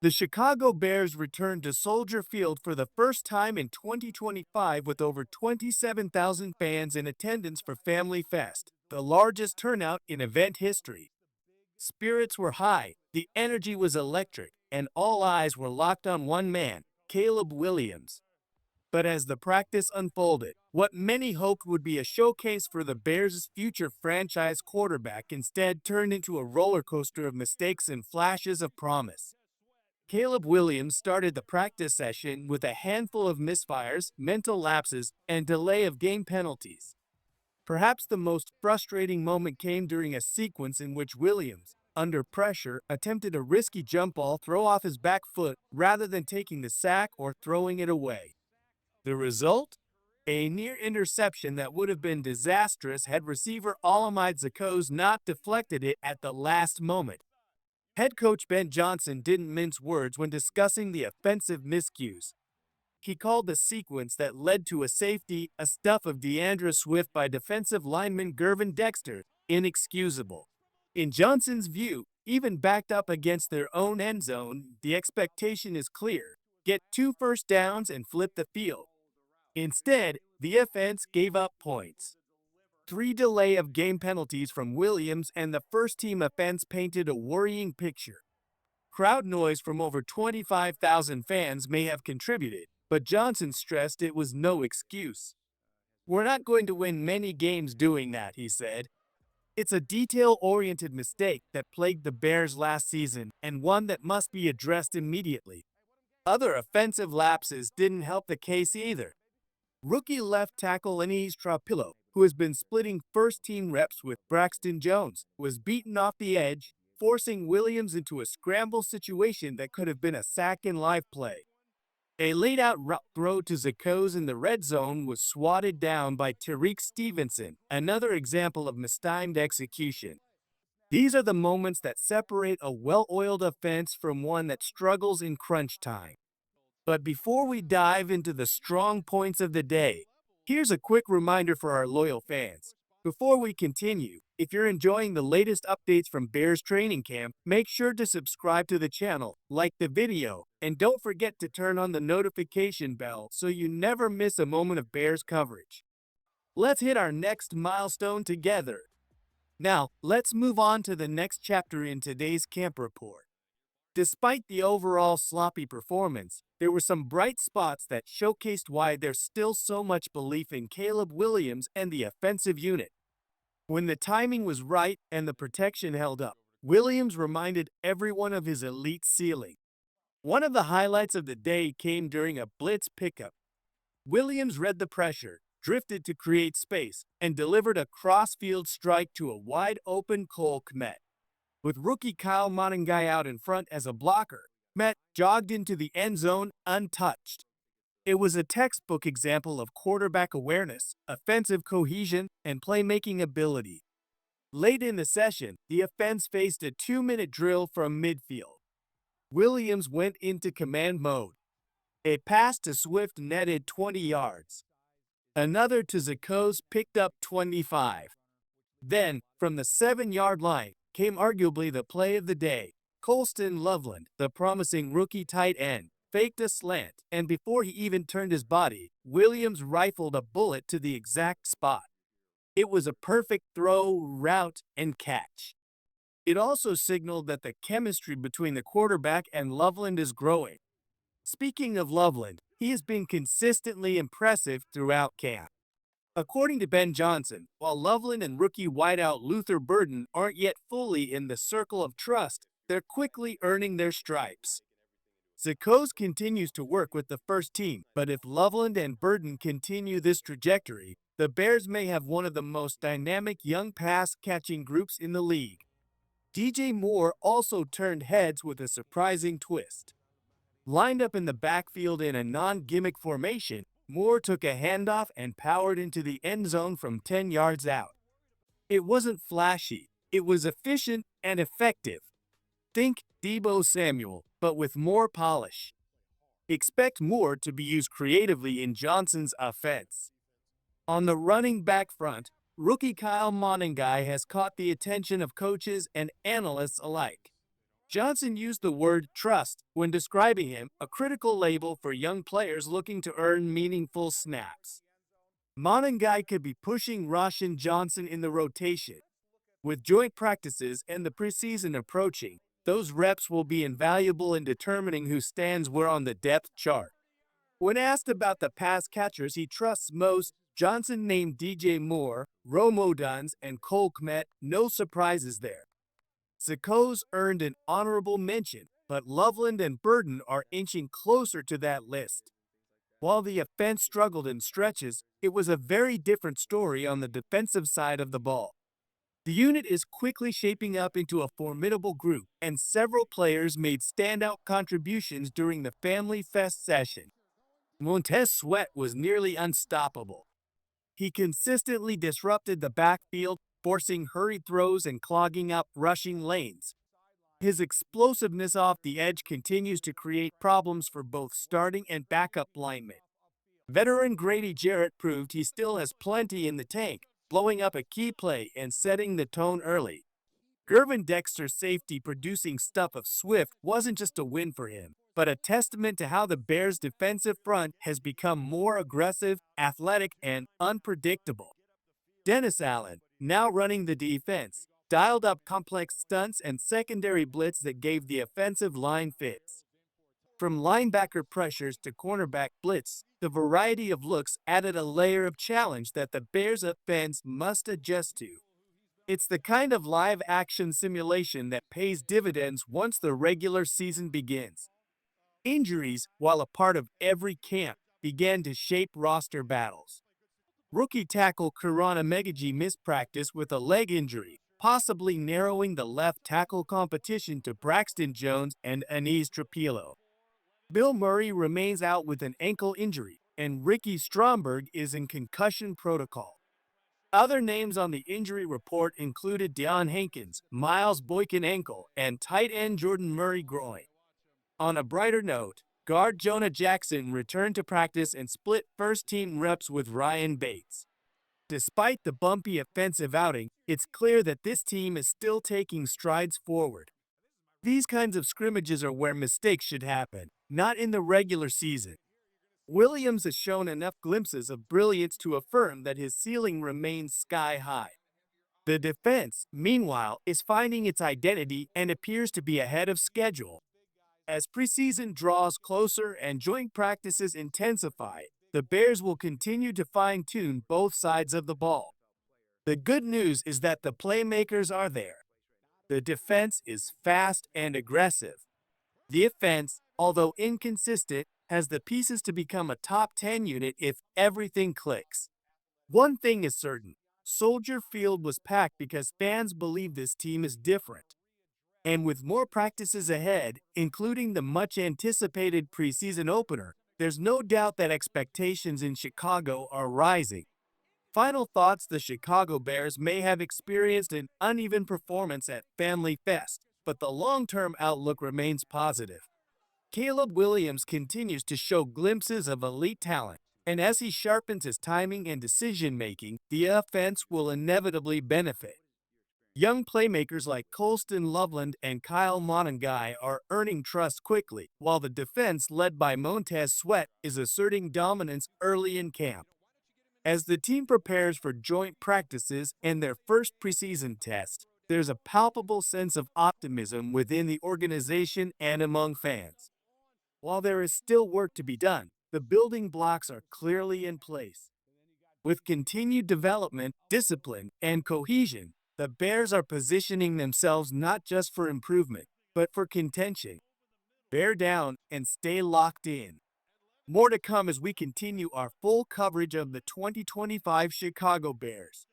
The Chicago Bears returned to Soldier Field for the first time in 2025 with over 27,000 fans in attendance for Family Fest, the largest turnout in event history. Spirits were high, the energy was electric, and all eyes were locked on one man, Caleb Williams. But as the practice unfolded, what many hoped would be a showcase for the Bears' future franchise quarterback instead turned into a roller coaster of mistakes and flashes of promise. Caleb Williams started the practice session with a handful of misfires, mental lapses, and delay of game penalties. Perhaps the most frustrating moment came during a sequence in which Williams, under pressure, attempted a risky jump ball throw off his back foot rather than taking the sack or throwing it away. The result? A near interception that would have been disastrous had receiver olamide zaccheaus not deflected it at the last moment. Head coach Ben Johnson didn't mince words when discussing the offensive miscues. He called the sequence that led to a safety, a stuff of DeAndre Swift by defensive lineman Gervin Dexter, inexcusable. In Johnson's view, even backed up against their own end zone, the expectation is clear. Get 2 first downs and flip the field. Instead, the offense gave up points. 3 delay of game penalties from Williams and the first-team offense painted a worrying picture. Crowd noise from over 25,000 fans may have contributed, but Johnson stressed it was no excuse. "We're not going to win many games doing that," he said. "It's a detail-oriented mistake that plagued the Bears last season and one that must be addressed immediately." Other offensive lapses didn't help the case either. Rookie left tackle Anis Trapillo, who has been splitting first-team reps with Braxton Jones, was beaten off the edge, forcing Williams into a scramble situation that could have been a sack and live play. A laid-out route throw to zaccheaus in the red zone was swatted down by Tariq Stevenson, another example of mistimed execution. These are the moments that separate a well-oiled offense from one that struggles in crunch time. But before we dive into the strong points of the day, here's a quick reminder for our loyal fans. Before we continue, if you're enjoying the latest updates from Bears training camp, make sure to subscribe to the channel, like the video, and don't forget to turn on the notification bell so you never miss a moment of Bears coverage. Let's hit our next milestone together. Now, let's move on to the next chapter in today's camp report. Despite the overall sloppy performance, there were some bright spots that showcased why there's still so much belief in Caleb Williams and the offensive unit. When the timing was right and the protection held up, Williams reminded everyone of his elite ceiling. One of the highlights of the day came during a blitz pickup. Williams read the pressure, drifted to create space, and delivered a cross-field strike to a wide-open kmet. With rookie Kyle Monangai out in front as a blocker, Kmet jogged into the end zone untouched. It was a textbook example of quarterback awareness, offensive cohesion, and playmaking ability. Late in the session, the offense faced a 2-minute drill from midfield. Williams went into command mode. A pass to Swift netted 20 yards. Another to zaccheaus picked up 25. Then, from the 7-yard line, came arguably the play of the day. Colston Loveland, the promising rookie tight end, faked a slant, and before he even turned his body, Williams rifled a bullet to the exact spot. It was a perfect throw, route, and catch. It also signaled that the chemistry between the quarterback and Loveland is growing. Speaking of Loveland, he has been consistently impressive throughout camp. According to Ben Johnson, while Loveland and rookie wideout Luther Burden aren't yet fully in the circle of trust, they're quickly earning their stripes. zaccheaus continues to work with the first team, but if Loveland and Burden continue this trajectory, the Bears may have one of the most dynamic young pass-catching groups in the league. DJ Moore also turned heads with a surprising twist. Lined up in the backfield in a non-gimmick formation, Moore took a handoff and powered into the end zone from 10 yards out. It wasn't flashy, it was efficient and effective. Think Deebo Samuel, but with more polish. Expect Moore to be used creatively in Johnson's offense. On the running back front, rookie Kyle Monangai has caught the attention of coaches and analysts alike. Johnson used the word trust when describing him, a critical label for young players looking to earn meaningful snaps. Monangai could be pushing Roshan Johnson in the rotation. With joint practices and the preseason approaching, those reps will be invaluable in determining who stands where on the depth chart. When asked about the pass catchers he trusts most, Johnson named DJ Moore, Odunze, and kmet, no surprises there. Zaccheaus earned an honorable mention, but Loveland and Burden are inching closer to that list. While the offense struggled in stretches, it was a very different story on the defensive side of the ball. The unit is quickly shaping up into a formidable group, and several players made standout contributions during the Family Fest session. Montez Sweat was nearly unstoppable. He consistently disrupted the backfield, forcing hurried throws and clogging up rushing lanes. His explosiveness off the edge continues to create problems for both starting and backup linemen. Veteran Grady Jarrett proved he still has plenty in the tank, blowing up a key play and setting the tone early. Gervin Dexter's safety producing stuff of Swift wasn't just a win for him, but a testament to how the Bears' defensive front has become more aggressive, athletic, and unpredictable. Dennis Allen, now running the defense, dialed up complex stunts and secondary blitz that gave the offensive line fits. From linebacker pressures to cornerback blitz, the variety of looks added a layer of challenge that the Bears' offense must adjust to. It's the kind of live-action simulation that pays dividends once the regular season begins. Injuries, while a part of every camp, began to shape roster battles. Rookie tackle Kirana Megaji missed practice with a leg injury, possibly narrowing the left tackle competition to Braxton Jones and Anis Trapilo. Bill Murray remains out with an ankle injury, and Ricky Stromberg is in concussion protocol. Other names on the injury report included Deion Hankins, Miles Boykin ankle, and tight end Jordan Murray groin. On a brighter note, guard Jonah Jackson returned to practice and split first-team reps with Ryan Bates. Despite the bumpy offensive outing, it's clear that this team is still taking strides forward. These kinds of scrimmages are where mistakes should happen, not in the regular season. Williams has shown enough glimpses of brilliance to affirm that his ceiling remains sky high. The defense, meanwhile, is finding its identity and appears to be ahead of schedule. As preseason draws closer and joint practices intensify, the Bears will continue to fine-tune both sides of the ball. The good news is that the playmakers are there. The defense is fast and aggressive. The offense, although inconsistent, has the pieces to become a top 10 unit if everything clicks. One thing is certain, Soldier Field was packed because fans believe this team is different. And with more practices ahead, including the much-anticipated preseason opener, there's no doubt that expectations in Chicago are rising. Final thoughts: the Chicago Bears may have experienced an uneven performance at Family Fest, but the long-term outlook remains positive. Caleb Williams continues to show glimpses of elite talent, and as he sharpens his timing and decision-making, the offense will inevitably benefit. Young playmakers like Colston Loveland and Kyle Monangai are earning trust quickly, while the defense led by Montez Sweat is asserting dominance early in camp. As the team prepares for joint practices and their first preseason test, there's a palpable sense of optimism within the organization and among fans. While there is still work to be done, the building blocks are clearly in place. With continued development, discipline, and cohesion, the Bears are positioning themselves not just for improvement, but for contention. Bear down and stay locked in. More to come as we continue our full coverage of the 2025 Chicago Bears.